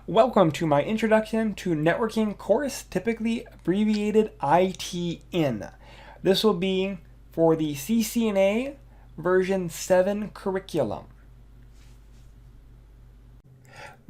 Welcome to my Introduction to Networking course, typically abbreviated ITN. This will be for the CCNA version 7 curriculum.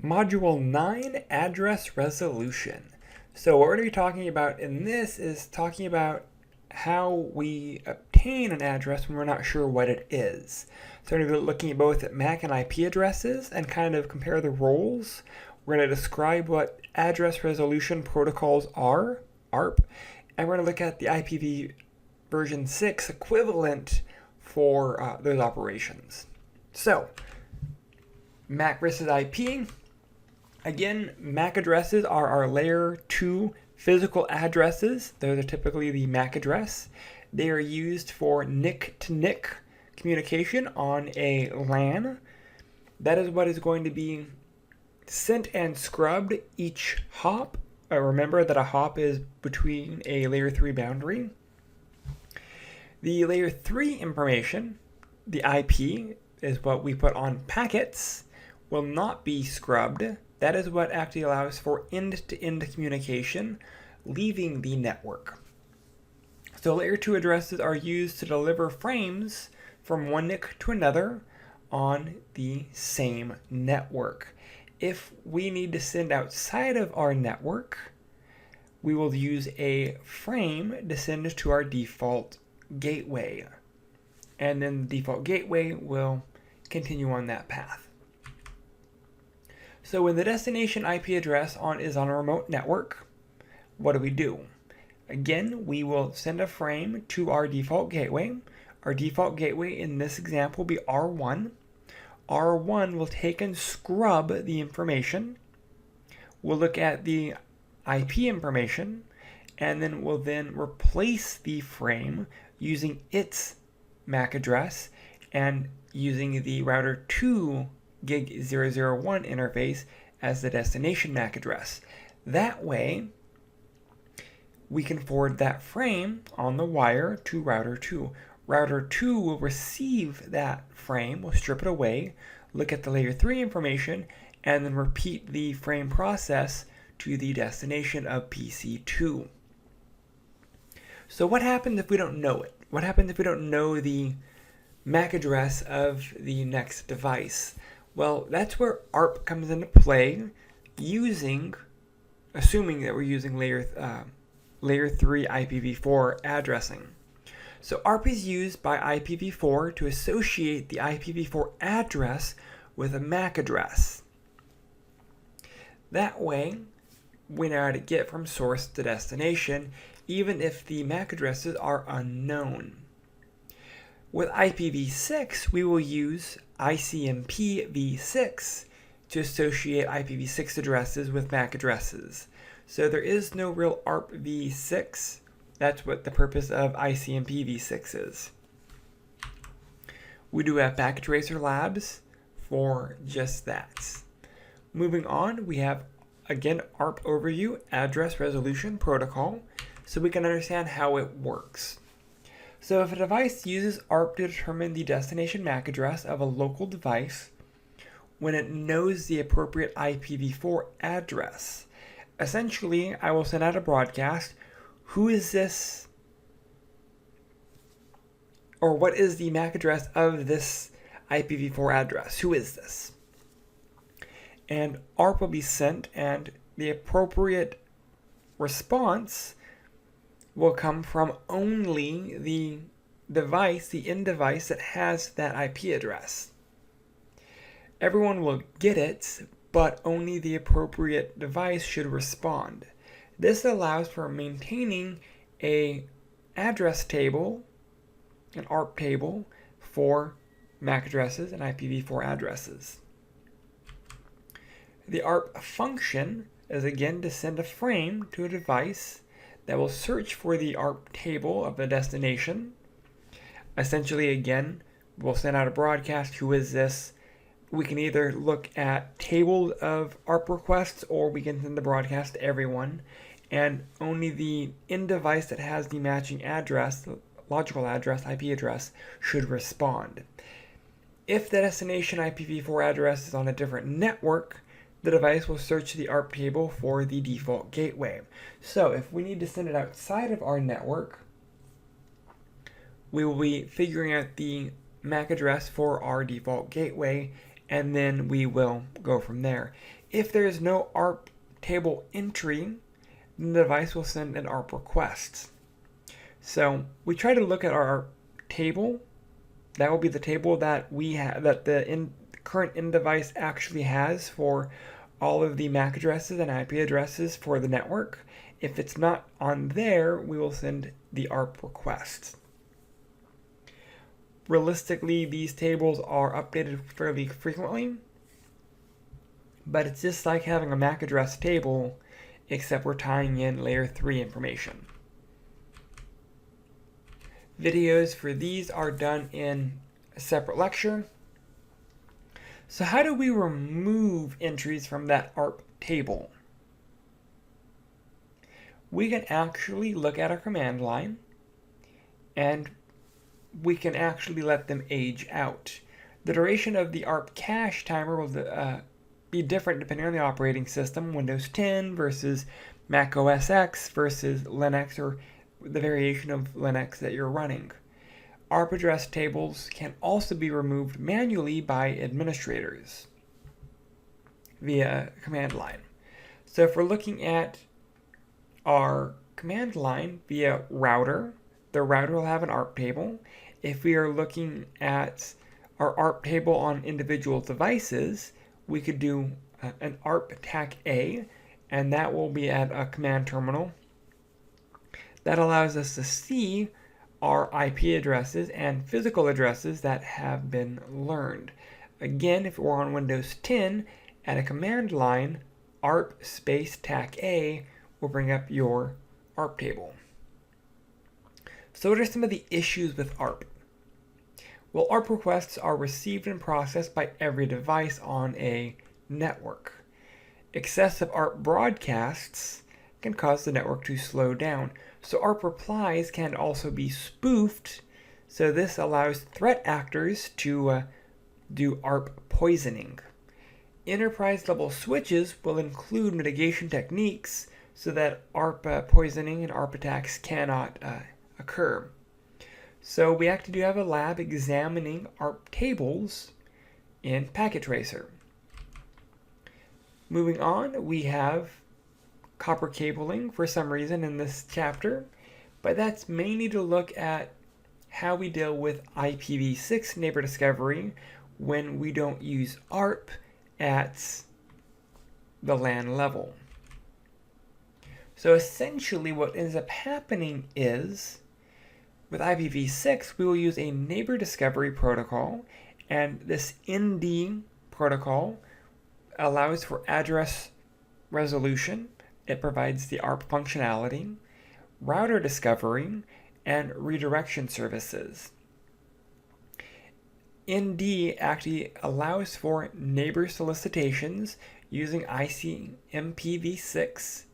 Module 9, Address Resolution. So what we're going to be talking about in this is talking about how we obtain an address when we're not sure what it is. So we're going to be looking at both MAC and IP addresses and kind of compare the roles. We're going to describe what address resolution protocols are, ARP, and we're going to look at the IPv version 6 equivalent for those operations. So, MAC versus IP. Again, MAC addresses are our layer 2 physical addresses. Those are typically the MAC address. They are used for NIC-to-NIC communication on a LAN. That is what is going to be sent and scrubbed each hop. Remember that a hop is between a layer 3 boundary. The layer 3 information, the IP, is what we put on packets, will not be scrubbed. That is what actually allows for end-to-end communication leaving the network. So layer 2 addresses are used to deliver frames from one NIC to another on the same network. If we need to send outside of our network, we will use a frame to send to our default gateway. And then the default gateway will continue on that path. So when the destination IP address is on a remote network, what do? Again, we will send a frame to our default gateway. Our default gateway in this example will be R1. R1 will take and scrub the information. We'll look at the IP information, and then we'll replace the frame using its MAC address and using the router 2 gig 001 interface as the destination MAC address. That way, we can forward that frame on the wire to router 2. Router 2 will receive that frame, will strip it away, look at the layer 3 information, and then repeat the frame process to the destination of PC2. So what happens if we don't know it? What happens if we don't know the MAC address of the next device? Well, that's where ARP comes into play, assuming that we're using layer 3 IPv4 addressing. So ARP is used by IPv4 to associate the IPv4 address with a MAC address. That way, we know how to get from source to destination, even if the MAC addresses are unknown. With IPv6, we will use ICMP-v6 to associate IPv6 addresses with MAC addresses. So there is no real ARP v6. That's what the purpose of ICMP-v6 is. We do have packet tracer labs for just that. Moving on, we have, again, ARP overview, address resolution protocol, so we can understand how it works. So if a device uses ARP to determine the destination MAC address of a local device when it knows the appropriate IPv4 address, essentially, I will send out a broadcast. Who is this? Or what is the MAC address of this IPv4 address? Who is this? And ARP will be sent, and the appropriate response will come from only the device, the end device that has that IP address. Everyone will get it, but only the appropriate device should respond. This allows for maintaining an address table, an ARP table, for MAC addresses and IPv4 addresses. The ARP function is again to send a frame to a device that will search for the ARP table of the destination. Essentially, again, we'll send out a broadcast. Who is this? We can either look at tables of ARP requests, or we can send the broadcast to everyone, and only the end device that has the matching address, logical address, IP address, should respond. If the destination IPv4 address is on a different network, the device will search the ARP table for the default gateway. So if we need to send it outside of our network, we will be figuring out the MAC address for our default gateway, and then we will go from there. If there is no ARP table entry, then the device will send an ARP request. So we try to look at our table. That will be the table that we have, that the current end device actually has for all of the MAC addresses and IP addresses for the network. If it's not on there, we will send the ARP request. Realistically, these tables are updated fairly frequently, but it's just like having a MAC address table, except we're tying in layer 3 information. Videos for these are done in a separate lecture. So how do we remove entries from that ARP table? We can actually look at our command line, and we can actually let them age out. The duration of the ARP cache timer will be different depending on the operating system, Windows 10 versus Mac OS X versus Linux, or the variation of Linux that you're running. ARP address tables can also be removed manually by administrators via command line. So if we're looking at our command line via router, the router will have an ARP table. If we are looking at our ARP table on individual devices, we could do an ARP TAC A, and that will be at a command terminal. That allows us to see our IP addresses and physical addresses that have been learned. Again, if we're on Windows 10, at a command line, ARP space TAC A will bring up your ARP table. So what are some of the issues with ARP? Well, ARP requests are received and processed by every device on a network. Excessive ARP broadcasts can cause the network to slow down. So ARP replies can also be spoofed. So this allows threat actors to do ARP poisoning. Enterprise level switches will include mitigation techniques so that ARP poisoning and ARP attacks cannot occur. So we actually do have a lab examining ARP tables in Packet Tracer. Moving on, we have copper cabling for some reason in this chapter, but that's mainly to look at how we deal with IPv6 neighbor discovery when we don't use ARP at the LAN level. So essentially what ends up happening is, with IPv6, we will use a neighbor discovery protocol, and this ND protocol allows for address resolution. It provides the ARP functionality, router discovery, and redirection services. ND actually allows for neighbor solicitations using ICMPv6,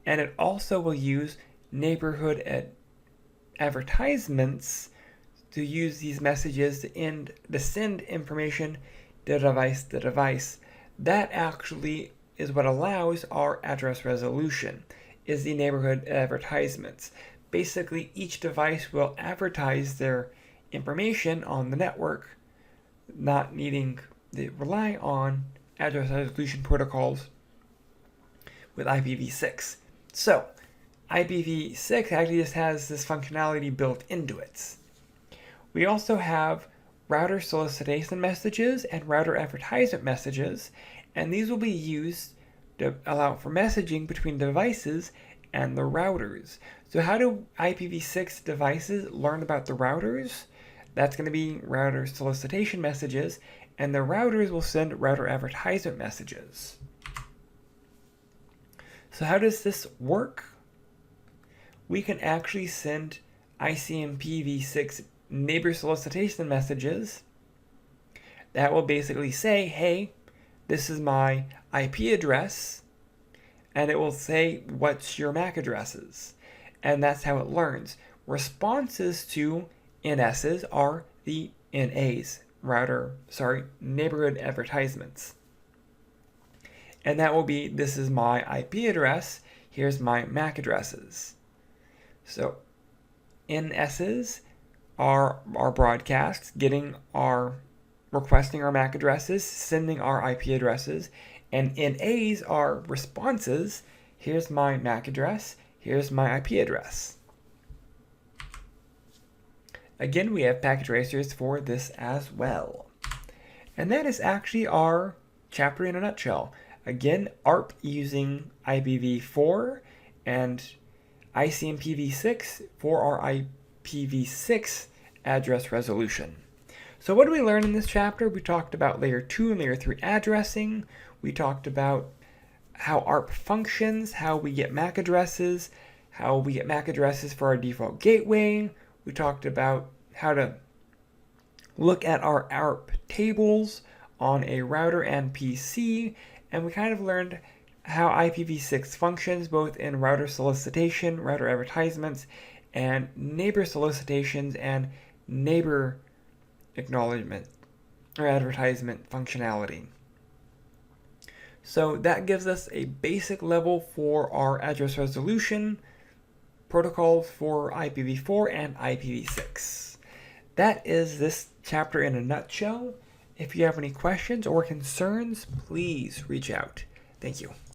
and it also will use neighborhood advertisements to use these messages to send information to device. That actually is what allows our address resolution, is the neighborhood advertisements. Basically, each device will advertise their information on the network, not needing to rely on address resolution protocols with IPv6. So, IPv6 actually just has this functionality built into it. We also have router solicitation messages and router advertisement messages, and these will be used to allow for messaging between devices and the routers. So how do IPv6 devices learn about the routers? That's going to be router solicitation messages, and the routers will send router advertisement messages. So how does this work? We can actually send ICMPv6 neighbor solicitation messages that will basically say, hey, this is my IP address, and it will say, what's your MAC addresses? And that's how it learns. Responses to NSs are the NAs, neighborhood advertisements. And that will be, this is my IP address, here's my MAC addresses. So NS's are our broadcasts, requesting our MAC addresses, sending our IP addresses, and NA's are responses. Here's my MAC address, here's my IP address. Again, we have packet tracers for this as well. And that is actually our chapter in a nutshell. Again, ARP using IPv4 and ICMPv6 for our IPv6 address resolution. So what did we learn in this chapter? We talked about layer 2 and layer 3 addressing. We talked about how ARP functions, how we get MAC addresses, how we get MAC addresses for our default gateway. We talked about how to look at our ARP tables on a router and PC, and we kind of learned how IPv6 functions both in router solicitation, router advertisements, and neighbor solicitations and neighbor acknowledgement or advertisement functionality. So that gives us a basic level for our address resolution protocols for IPv4 and IPv6. That is this chapter in a nutshell. If you have any questions or concerns, please reach out. Thank you.